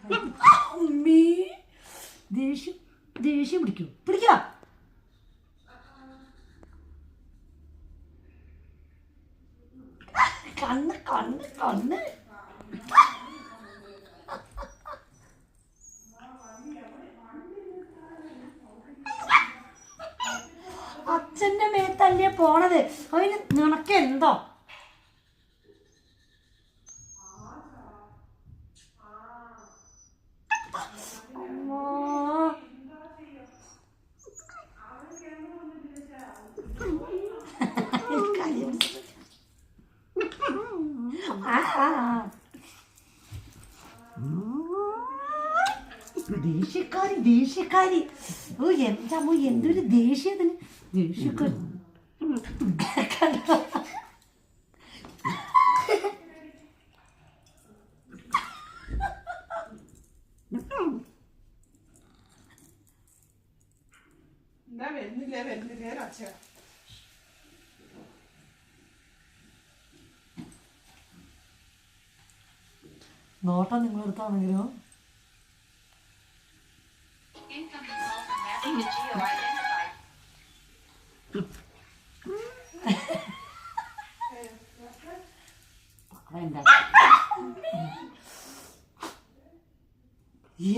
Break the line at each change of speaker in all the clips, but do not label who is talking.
അമ്മേ ദേഷ്യം ദേഷ്യം പിടിക്കുക കണ്ണ് കണ്ണ് കണ്ണ് അച്ഛൻ്റെ മേത്തല്ലേ പോണത്. അതിന് നിനക്കെന്തോ ദേഷ്യക്കാരി ഓ എന്താ എന്തൊരു ദേഷ്യത്തിന് ദേഷ്യക്കാരി. നോട്ടം നിങ്ങളെടുത്താണെങ്കിലോ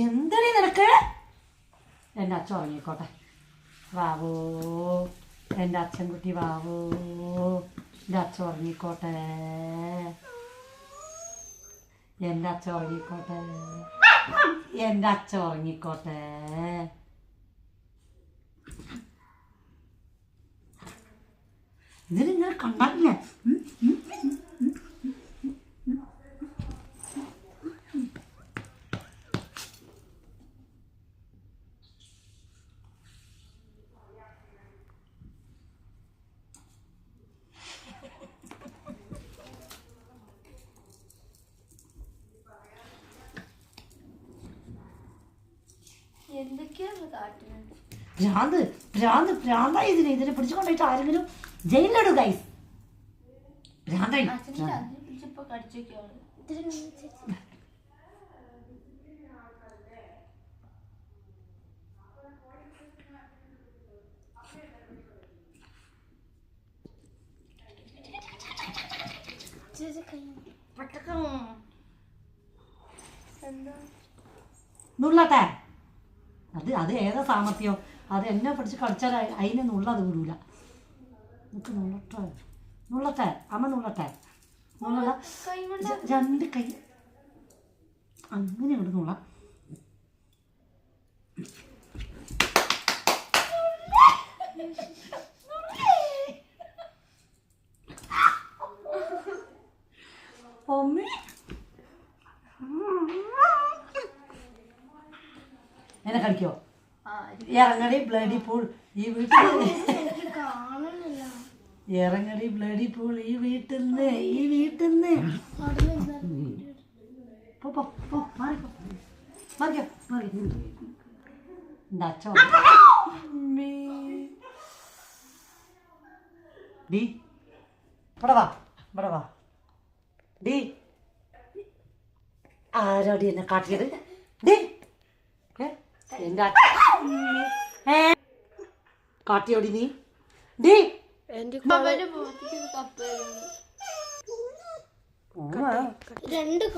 എന്തടി നിനക്ക്? എൻ്റെ അച്ഛൻ ഉറങ്ങിക്കോട്ടെ. വാവോ എൻ്റെ അച്ഛൻകുട്ടി വാവോ, എൻ്റെ അച്ഛൻ ഉറങ്ങിക്കോട്ടെ, എൻ്റെ അച്ഛൻ ഉറങ്ങിക്കോട്ടെ, എൻ്റെ അച്ഛൻ ഉറങ്ങിക്കോട്ടെ. ഇതിലിങ്ങനെ കണ്ടാക്കില്ല. ഭ്രാന്തായി ഇതിനെ പിടിച്ചുകൊണ്ടായിട്ട് ആരെങ്കിലും ജയിലിലിടും ഗൈസ്. ഭ്രാന്തായി നുള്ളട്ടെ. അത് ഏതാ സാമർത്ഥ്യം? അത് എന്നെ പിടിച്ച് കളിച്ചാൽ അതിനെ നുള്ളത് വിടൂല. നമുക്ക് നുള്ളട്ടെ അമ്മ നുള്ളട്ടെ. രണ്ട് കൈ അങ്ങനെ അങ്ങോട്ട് നുള്ളാം. എന്നെ കളിക്കോ? ഇറങ്ങടി ബ്ലഡി പൂൾ ഈ വീട്ടിൽ, ഇറങ്ങടി ബ്ലഡി പൂൾ ഈ വീട്ടിൽ നിന്ന് ഡി ഇവിടെ വാ ഡി. ആരോടി എന്നെ കാട്ടിയത്? ഡി എൻ്റെ കാട്ടിയോടി നീ ഡി.